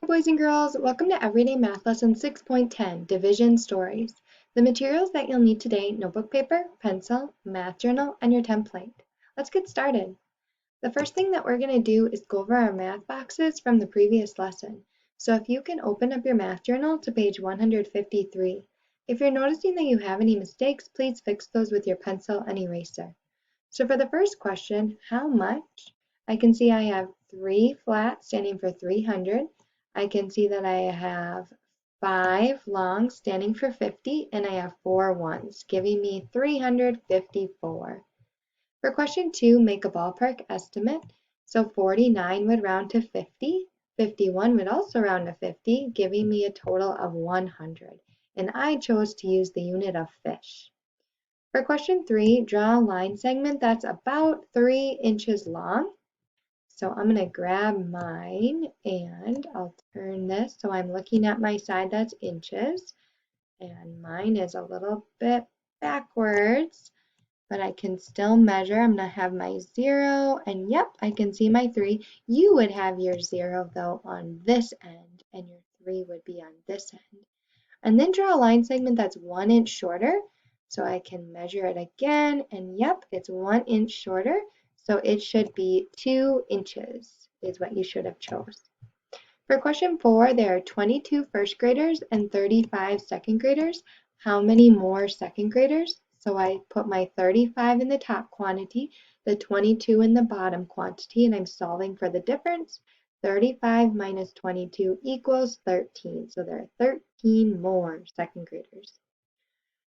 Boys and girls, welcome to Everyday Math Lesson 6.10, Division Stories. The materials that you'll need today: notebook paper, pencil, math journal, and your template. Let's get started. The first thing that we're going to do is go over our math boxes from the previous lesson. So if you can open up your math journal to page 153. If you're noticing that you have any mistakes, please fix those with your pencil and eraser. So for the first question, how much? I can see I have 3 flat standing for 300. I can see that I have 5 long standing for 50, and I have 4 ones, giving me 354. For question 2, make a ballpark estimate. So 49 would round to 50, 51 would also round to 50, giving me a total of 100. And I chose to use the unit of fish. For question 3, draw a line segment that's about 3 inches long. So I'm going to grab mine and I'll turn this so I'm looking at my side that's inches. And mine is a little bit backwards, but I can still measure. I'm going to have my 0, and yep, I can see my 3. You would have your 0 though on this end, and your 3 would be on this end. And then draw a line segment that's 1 inch shorter. So I can measure it again, and yep, it's 1 inch shorter. So it should be 2 inches is what you should have chose. For question 4, there are 22 first graders and 35 second graders. How many more second graders? So I put my 35 in the top quantity, the 22 in the bottom quantity, and I'm solving for the difference. 35 minus 22 equals 13. So there are 13 more second graders.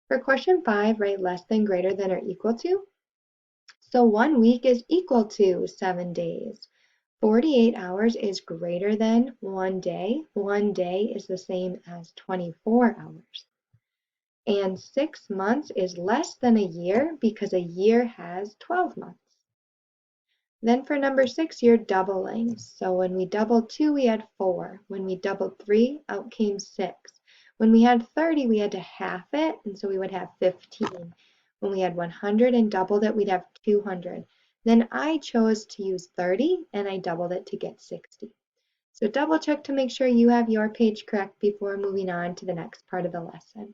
For question 5, write less than, greater than, or equal to. So 1 week is equal to 7 days. 48 hours is greater than 1 day. 1 day is the same as 24 hours. And 6 months is less than a year because a year has 12 months. Then for number 6, you're doubling. So when we doubled 2, we had 4. When we doubled 3, out came 6. When we had 30, we had to half it, and so we would have 15. When we had 100 and doubled it, we'd have 200. Then I chose to use 30, and I doubled it to get 60. So double check to make sure you have your page correct before moving on to the next part of the lesson.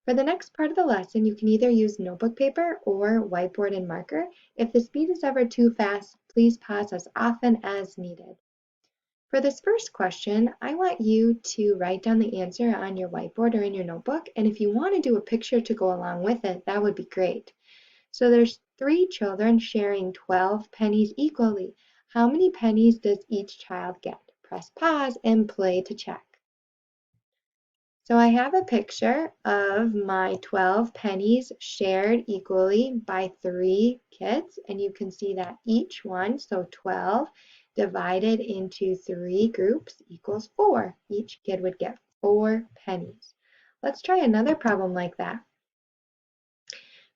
For the next part of the lesson, you can either use notebook paper or whiteboard and marker. If the speed is ever too fast, please pause as often as needed. For this first question, I want you to write down the answer on your whiteboard or in your notebook, and if you want to do a picture to go along with it, that would be great. So there's 3 children sharing 12 pennies equally. How many pennies does each child get? Press pause and play to check. So I have a picture of my 12 pennies shared equally by 3 kids, and you can see that each one, so 12 divided into 3 groups equals 4. Each kid would get 4 pennies. Let's try another problem like that.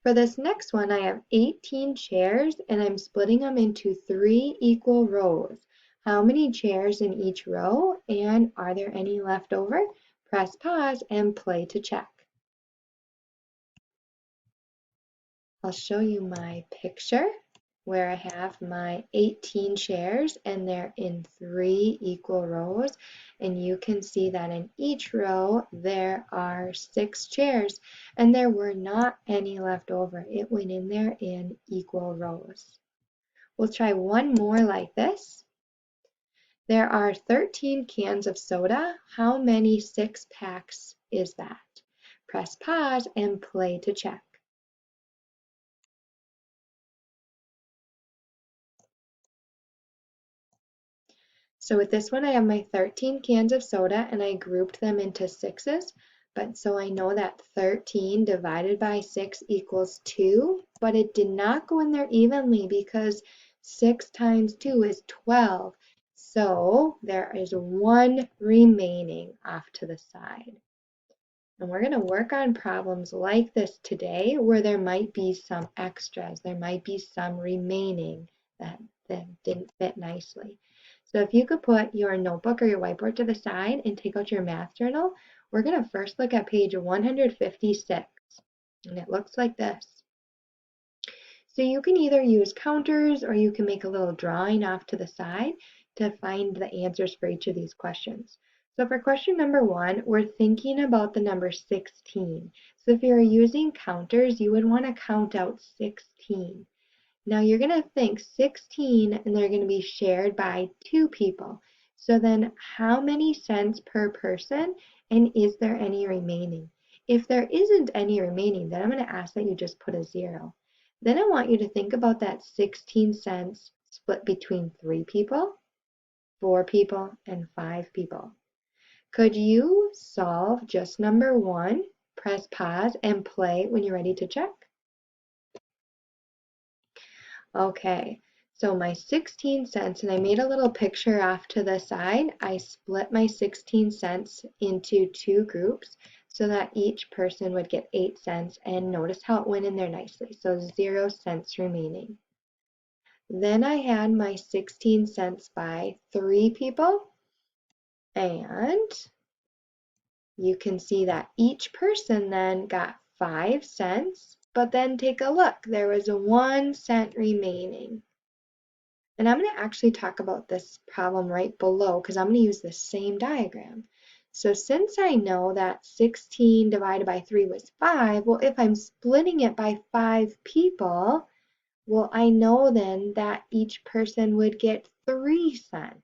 For this next one, I have 18 chairs, and I'm splitting them into 3 equal rows. How many chairs in each row, and are there any left over? Press pause and play to check. I'll show you my picture where I have my 18 chairs and they're in 3 equal rows, and you can see that in each row there are 6 chairs and there were not any left over. It went in there in equal rows. We'll try one more like this. There are 13 cans of soda. How many 6-packs is that? Press pause and play to check. So with this one, I have my 13 cans of soda and I grouped them into 6s. But so I know that 13 divided by 6 equals 2, but it did not go in there evenly because 6 times 2 is 12. So there is 1 remaining off to the side. And we're going to work on problems like this today where there might be some extras. There might be some remaining that didn't fit nicely. So if you could put your notebook or your whiteboard to the side and take out your math journal, we're going to first look at page 156. And it looks like this. So you can either use counters or you can make a little drawing off to the side. to find the answers for each of these questions. So for question number 1, we're thinking about the number 16. So if you're using counters, you would want to count out 16. Now you're going to think 16 and they're going to be shared by 2 people. So then how many cents per person, and is there any remaining? If there isn't any remaining, then I'm going to ask that you just put a 0. Then I want you to think about that 16 cents split between 3 people, 4 people, and 5 people. Could you solve just number 1? Press pause and play when you're ready to check. Okay, so my 16 cents, and I made a little picture off to the side. I split my 16 cents into 2 groups so that each person would get 8 cents, and notice how it went in there nicely. So 0 cents remaining. Then I had my 16 cents by 3 people, and you can see that each person then got 5 cents, but then take a look, there was 1 cent remaining. And I'm going to actually talk about this problem right below because I'm going to use the same diagram. So since I know that 16 divided by 3 was 5, well, if I'm splitting it by 5 people, well, I know then that each person would get 3 cents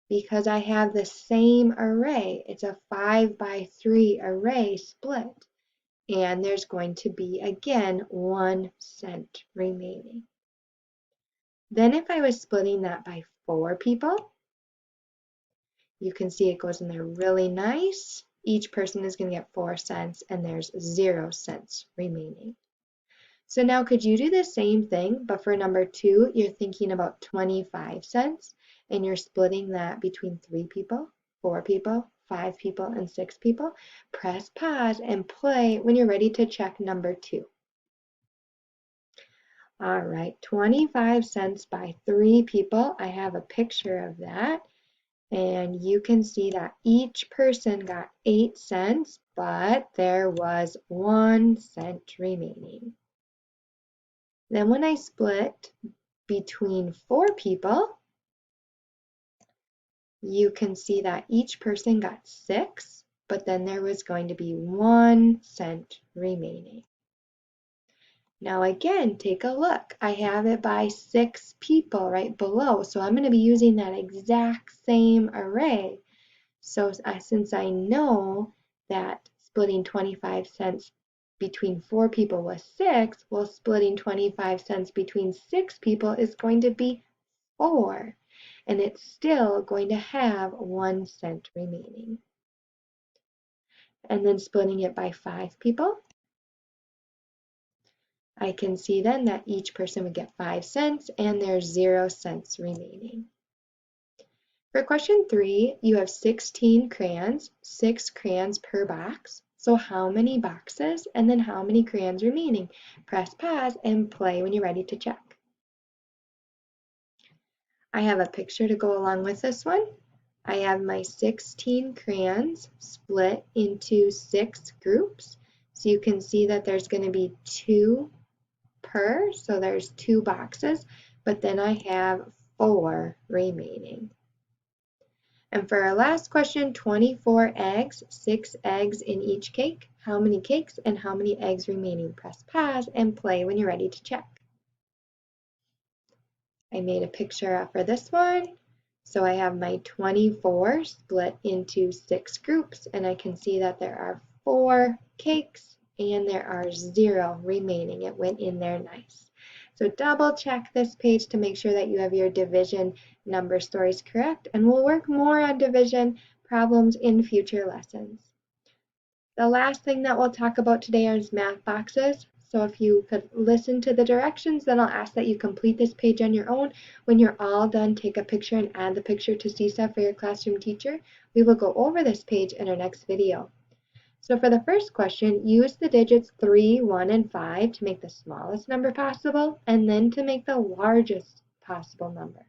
because I have the same array. It's a 5 by 3 array split. And there's going to be, again, 1 cent remaining. Then if I was splitting that by 4 people, you can see it goes in there really nice. Each person is going to get 4 cents and there's 0 cents remaining. So now could you do the same thing, but for number 2, you're thinking about 25 cents and you're splitting that between 3 people, 4 people, 5 people, and 6 people. Press pause and play when you're ready to check number 2. All right, 25 cents by 3 people. I have a picture of that. And you can see that each person got 8 cents, but there was 1 cent remaining. Then when I split between 4 people, you can see that each person got 6, but then there was going to be 1 cent remaining. Now again, take a look. I have it by 6 people right below, so I'm going to be using that exact same array. So since I know that splitting 25 cents between 4 people was 6, well, splitting 25 cents between 6 people is going to be 4, and it's still going to have 1 cent remaining. And then splitting it by 5 people, I can see then that each person would get 5 cents and there's 0 cents remaining. For question 3, you have 16 crayons, 6 crayons per box. So how many boxes and then how many crayons remaining? Press pause and play when you're ready to check. I have a picture to go along with this one. I have my 16 crayons split into 6 groups. So you can see that there's going to be 2 per, so there's 2 boxes, but then I have 4 remaining. And for our last question, 24 eggs, 6 eggs in each cake. How many cakes and how many eggs remaining? Press pause and play when you're ready to check. I made a picture for this one. So I have my 24 split into 6 groups, and I can see that there are 4 cakes and there are 0 remaining. It went in there nice. So double check this page to make sure that you have your division number stories correct, and we'll work more on division problems in future lessons. The last thing that we'll talk about today is math boxes. So if you could listen to the directions, then I'll ask that you complete this page on your own. When you're all done, take a picture and add the picture to Seesaw for your classroom teacher. We will go over this page in our next video. So for the first question, use the digits 3, 1, and 5 to make the smallest number possible, and then to make the largest possible number.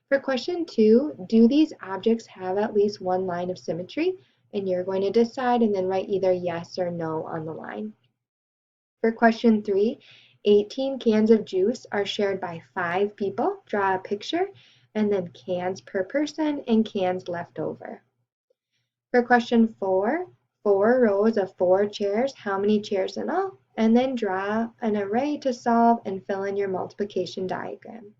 For question 2, do these objects have at least one line of symmetry? And you're going to decide and then write either yes or no on the line. For question 3, 18 cans of juice are shared by 5 people. Draw a picture, and then cans per person and cans left over. For question 4, 4 rows of 4 chairs, how many chairs in all? And then draw an array to solve and fill in your multiplication diagram.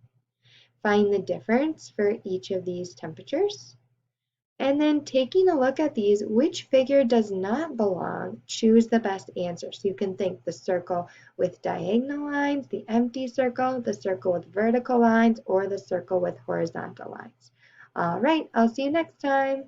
Find the difference for each of these temperatures. And then taking a look at these, which figure does not belong, choose the best answer. So you can think the circle with diagonal lines, the empty circle, the circle with vertical lines, or the circle with horizontal lines. All right, I'll see you next time.